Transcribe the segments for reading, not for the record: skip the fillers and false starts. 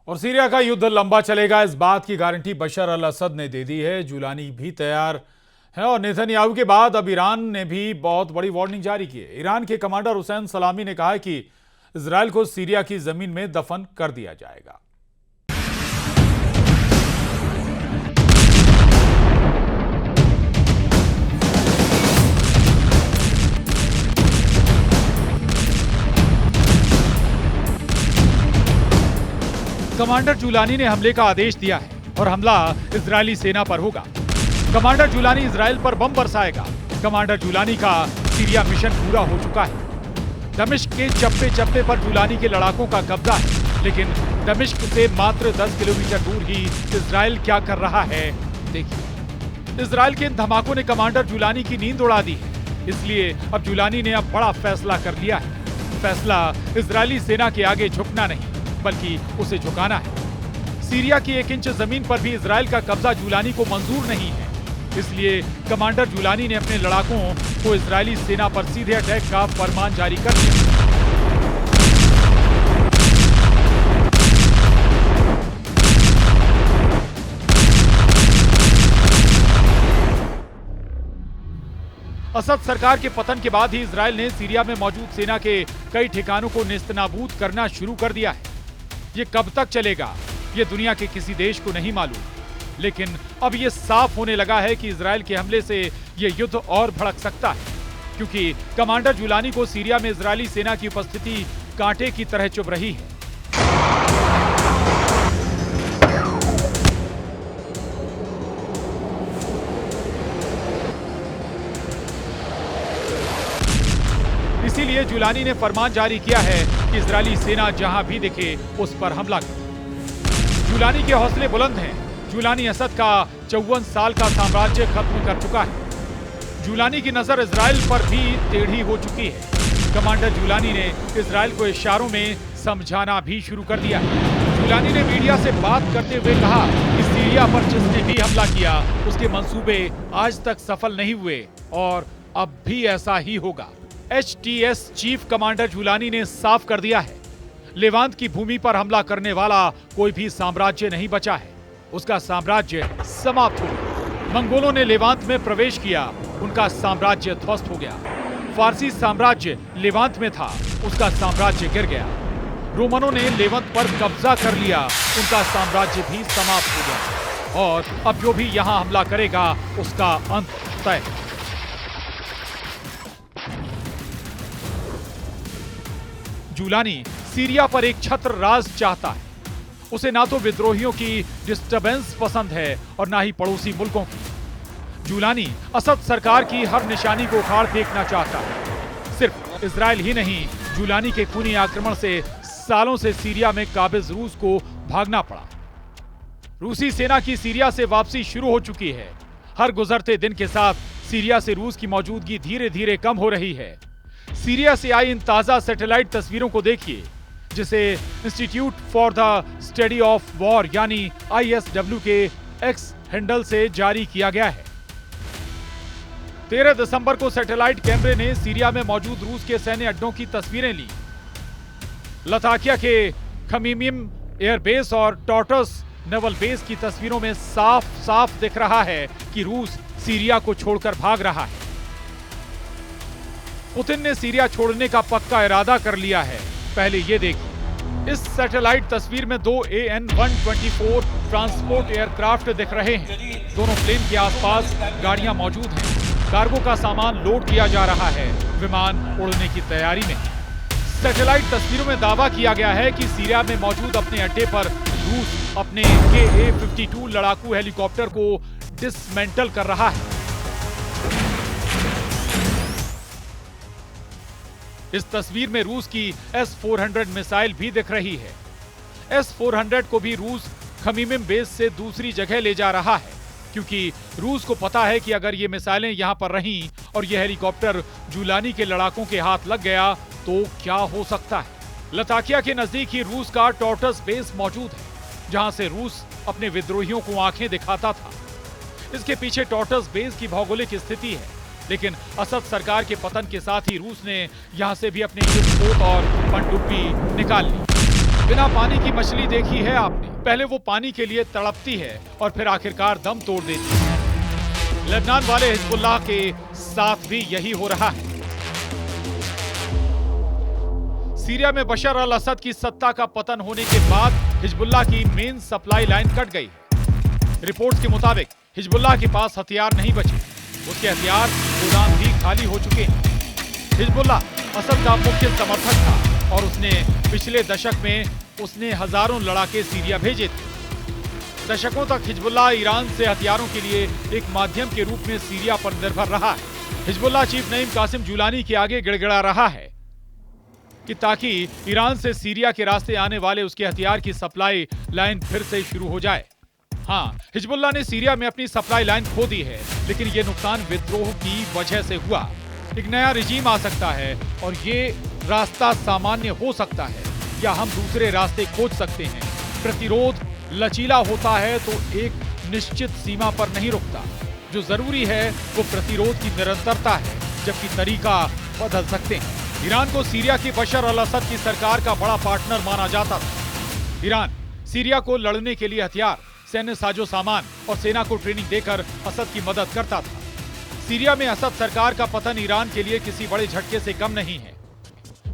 और सीरिया का युद्ध लंबा चलेगा, इस बात की गारंटी बशर अल असद ने दे दी है। जुलानी भी तैयार है और नेतन्याहू के बाद अब ईरान ने भी बहुत बड़ी वार्निंग जारी की है। ईरान के कमांडर हुसैन सलामी ने कहा है कि इजरायल को सीरिया की जमीन में दफन कर दिया जाएगा। कमांडर जुलानी ने हमले का आदेश दिया है और हमला इजरायली सेना पर होगा। कमांडर जुलानी इजरायल पर बम बरसाएगा। कमांडर जुलानी का सीरिया मिशन पूरा हो चुका है। दमिश्क के चप्पे चप्पे पर जुलानी के लड़ाकों का कब्जा है, लेकिन दमिश्क से मात्र 10 किलोमीटर दूर ही इजरायल क्या कर रहा है देखिए। इजरायल के इन धमाकों ने कमांडर जुलानी की नींद उड़ा दी है, इसलिए अब जुलानी ने अब बड़ा फैसला कर लिया है। फैसला इजरायली सेना के आगे झुकना नहीं बल्कि उसे झुकाना है। सीरिया की 1 इंच जमीन पर भी इजरायल का कब्जा जुलानी को मंजूर नहीं है, इसलिए कमांडर जुलानी ने अपने लड़ाकों को इजरायली सेना पर सीधे अटैक का फरमान जारी कर दिया। असद सरकार के पतन के बाद ही इजरायल ने सीरिया में मौजूद सेना के कई ठिकानों को नेस्तनाबूद करना शुरू कर दिया है। ये कब तक चलेगा, ये दुनिया के किसी देश को नहीं मालूम, लेकिन अब ये साफ होने लगा है कि इजरायल के हमले से ये युद्ध और भड़क सकता है, क्योंकि कमांडर जुलानी को सीरिया में इजरायली सेना की उपस्थिति कांटे की तरह चुभ रही है। इसीलिए जुलानी ने फरमान जारी किया है कि इजरायली सेना जहां भी दिखे उस पर हमला करे। जुलानी के हौसले बुलंद हैं। जुलानी असद का 54 साल का साम्राज्य खत्म कर चुका है। जुलानी की नजर इजरायल पर भी टेढ़ी हो चुकी है। कमांडर जुलानी ने इजरायल को इशारों में समझाना भी शुरू कर दिया है। जुलानी ने मीडिया से बात करते हुए कहा कि सीरिया पर जिसने भी हमला किया उसके मंसूबे आज तक सफल नहीं हुए और अब भी ऐसा ही होगा। HTS चीफ कमांडर जुलानी ने साफ कर दिया है, लेवांत की भूमि पर हमला करने वाला कोई भी साम्राज्य नहीं बचा है। उसका साम्राज्य समाप्त हो गया। मंगोलों ने लेवांत में प्रवेश किया, उनका साम्राज्य ध्वस्त हो गया। फारसी साम्राज्य लेवांत में था, उसका साम्राज्य गिर गया। रोमनों ने लेवंत पर कब्जा कर लिया, उनका साम्राज्य भी समाप्त हो गया। और अब जो भी यहां हमला करेगा उसका अंत तय है। जुलानी सीरिया पर एक छत्र राज चाहता है। उसे ना तो विद्रोहियों की डिस्टर्बेंस पसंद है और ना ही पड़ोसी मुल्कों की। जुलानी असद सरकार की हर निशानी को उखाड़ फेंकना चाहता है। सिर्फ इजरायल ही नहीं, जुलानी के खूनी आक्रमण से सालों से सीरिया में काबिज रूस को भागना पड़ा। रूसी सेना की सीरिया से वापसी शुरू हो चुकी है। हर गुजरते दिन के साथ सीरिया से रूस की मौजूदगी धीरे धीरे कम हो रही है। सीरिया से आई इन ताजा सैटेलाइट तस्वीरों को देखिए, जिसे institute for the study of war यानी ISW के एक्स हैंडल से जारी किया गया है। 13 दिसंबर को सैटेलाइट कैमरे ने सीरिया में मौजूद रूस के सैन्य अड्डों की तस्वीरें ली। लताकिया के खमीमिम एयरबेस और टॉर्टस नेवल बेस की तस्वीरों में साफ साफ दिख रहा है कि रूस सीरिया को छोड़कर भाग रहा है। पुतिन ने सीरिया छोड़ने का पक्का इरादा कर लिया है। पहले ये देखिए, इस सैटेलाइट तस्वीर में 2 AN-124 ट्रांसपोर्ट एयरक्राफ्ट दिख रहे हैं। दोनों प्लेन के आसपास गाड़ियां मौजूद हैं। कार्गो का सामान लोड किया जा रहा है। विमान उड़ने की तैयारी में। सैटेलाइट तस्वीरों में दावा किया गया है कि सीरिया में मौजूद अपने अड्डे पर रूस अपने KA-52 लड़ाकू हेलीकॉप्टर को डिसमेंटल कर रहा है। इस तस्वीर में रूस की S-400 मिसाइल भी दिख रही है। S-400 को भी रूस खमीमिम बेस से दूसरी जगह ले जा रहा है, क्योंकि रूस को पता है कि अगर ये मिसाइलें यहां पर रहीं और ये हेलीकॉप्टर जुलानी के लड़ाकों के हाथ लग गया तो क्या हो सकता है। लताकिया के नजदीक ही रूस का टॉर्टस बेस मौजूद है, जहां से रूस अपने विद्रोहियों को आंखें दिखाता था। इसके पीछे टॉर्टस बेस की भौगोलिक स्थिति है, लेकिन असद सरकार के पतन के साथ ही रूस ने यहां से भी अपनी विस्फोट और पनडुब्बी निकाल ली। बिना पानी की मछली देखी है आपने? पहले वो पानी के लिए तड़पती है और फिर आखिरकार दम तोड़ देती है। लेबनान वाले हिजबुल्लाह के साथ भी यही हो रहा है। सीरिया में बशर अल असद की सत्ता का पतन होने के बाद हिजबुल्लाह की मेन सप्लाई लाइन कट गई। रिपोर्ट्स के मुताबिक हिजबुल्लाह के पास हथियार नहीं बचे, उसके हथियार गोदाम भी खाली हो चुके हैं। हिजबुल्लाह असद का मुख्य समर्थक था और उसने पिछले दशक में उसने हजारों लड़ाके सीरिया भेजे थे। दशकों तक हिजबुल्लाह ईरान से हथियारों के लिए एक माध्यम के रूप में सीरिया पर निर्भर रहा है। Hezbollah chief Naim Qassem Julani के आगे गिड़गिड़ा रहा है कि ताकि ईरान से सीरिया के रास्ते आने वाले उसके हथियार की सप्लाई लाइन फिर से शुरू हो जाए। हाँ, हिजबुल्लाह ने सीरिया में अपनी सप्लाई लाइन खो दी है, लेकिन ये नुकसान विद्रोह की वजह से हुआ। एक नया रिजीम आ सकता है और ये रास्ता सामान्य हो सकता है या हम दूसरे रास्ते खोज सकते हैं। प्रतिरोध लचीला होता है तो एक निश्चित सीमा पर नहीं रुकता। जो जरूरी है वो प्रतिरोध की निरंतरता है, जबकि तरीका बदल सकते हैं। ईरान को सीरिया की बशर अल असद की सरकार का बड़ा पार्टनर माना जाता था। ईरान सीरिया को लड़ने के लिए हथियार, सैन्य साजो सामान और सेना को ट्रेनिंग देकर असद की मदद करता था। सीरिया में असद सरकार का पतन ईरान के लिए किसी बड़े झटके से कम नहीं है।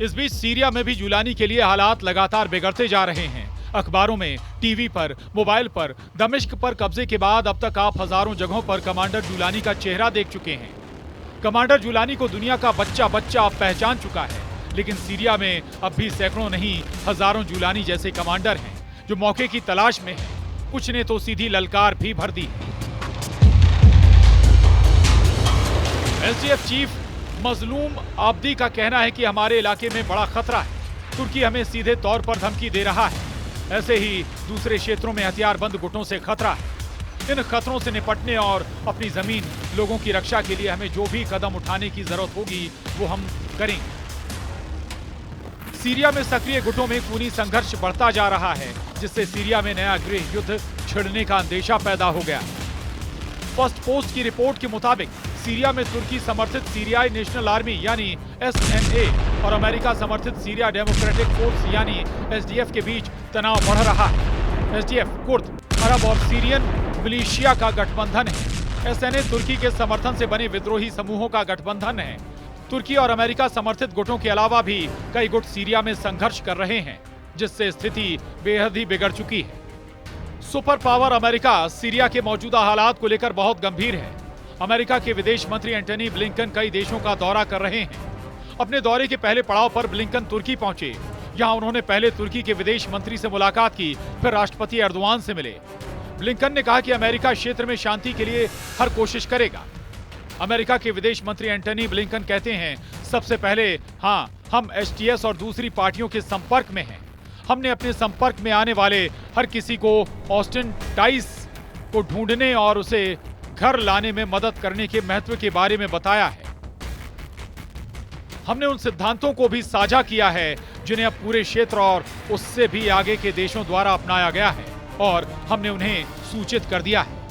इस बीच सीरिया में भी जुलानी के लिए हालात लगातार बिगड़ते जा रहे हैं। अखबारों में, टीवी पर, मोबाइल पर दमिश्क पर कब्जे के बाद अब तक आप हजारों जगहों पर कमांडर जुलानी का चेहरा देख चुके हैं। कमांडर जुलानी को दुनिया का बच्चा अब पहचान चुका है, लेकिन सीरिया में अब भी सैकड़ों नहीं हजारों जुलानी जैसे कमांडर हैं जो मौके की तलाश में हैं। कुछ ने तो सीधी ललकार भी भर दी। एसडीएफ चीफ मजलूम आब्दी का कहना है कि हमारे इलाके में बड़ा खतरा है। तुर्की हमें सीधे तौर पर धमकी दे रहा है। ऐसे ही दूसरे क्षेत्रों में हथियारबंद गुटों से खतरा है। इन खतरों से निपटने और अपनी जमीन, लोगों की रक्षा के लिए हमें जो भी कदम उठाने की जरूरत होगी वो हम करेंगे। सीरिया में सक्रिय गुटों में खूनी संघर्ष बढ़ता जा रहा है, जिससे सीरिया में नया गृह युद्ध छिड़ने का अंदेशा पैदा हो गया। फर्स्ट पोस्ट की रिपोर्ट के मुताबिक सीरिया में तुर्की समर्थित सीरियाई नेशनल आर्मी यानी एसएनए और अमेरिका समर्थित सीरिया डेमोक्रेटिक फोर्स यानी एसडीएफ के बीच तनाव बढ़ रहा है। एसडीएफ कुर्द, अरब और सीरियन मिलिशिया का गठबंधन है। एसएनए तुर्की के समर्थन से बने विद्रोही समूहों का गठबंधन है। तुर्की और अमेरिका समर्थित गुटों के अलावा भी कई गुट सीरिया में संघर्ष कर रहे हैं, जिससे स्थिति बेहद ही बिगड़ चुकी है। सुपर पावर अमेरिका सीरिया के मौजूदा हालात को लेकर बहुत गंभीर है। अमेरिका के विदेश मंत्री एंटनी ब्लिंकन कई देशों का दौरा कर रहे हैं। अपने दौरे के पहले पड़ाव पर ब्लिंकन तुर्की पहुंचे। यहां उन्होंने पहले तुर्की के विदेश मंत्री से मुलाकात की, फिर राष्ट्रपति एर्दोआन से मिले। ब्लिंकन ने कहा कि अमेरिका क्षेत्र में शांति के लिए हर कोशिश करेगा। अमेरिका के विदेश मंत्री एंटनी ब्लिंकन कहते हैं, सबसे पहले हाँ, हम एसटीएस और दूसरी पार्टियों के संपर्क में हैं। हमने अपने संपर्क में आने वाले हर किसी को ऑस्टिन टाइस को ढूंढने और उसे घर लाने में मदद करने के महत्व के बारे में बताया है। हमने उन सिद्धांतों को भी साझा किया है जिन्हें अब पूरे क्षेत्र और उससे भी आगे के देशों द्वारा अपनाया गया है, और हमने उन्हें सूचित कर दिया है।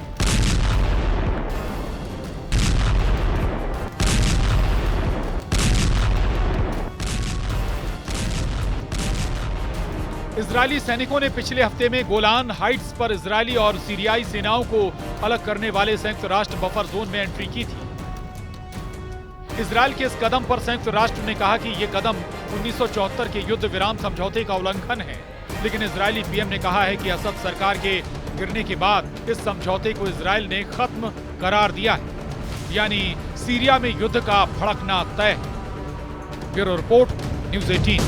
इजरायली सैनिकों ने पिछले हफ्ते में गोलान हाइट्स पर इजरायली और सीरियाई सेनाओं को अलग करने वाले संयुक्त राष्ट्र बफर जोन में एंट्री की थी। इजरायल के इस कदम पर संयुक्त राष्ट्र ने कहा कि यह कदम 1974 के युद्ध विराम समझौते का उल्लंघन है, लेकिन इजरायली पीएम ने कहा है कि असद सरकार के गिरने के बाद इस समझौते को इजरायल ने खत्म करार दिया है, यानी सीरिया में युद्ध का भड़कना तय है। Bureau report, news 18।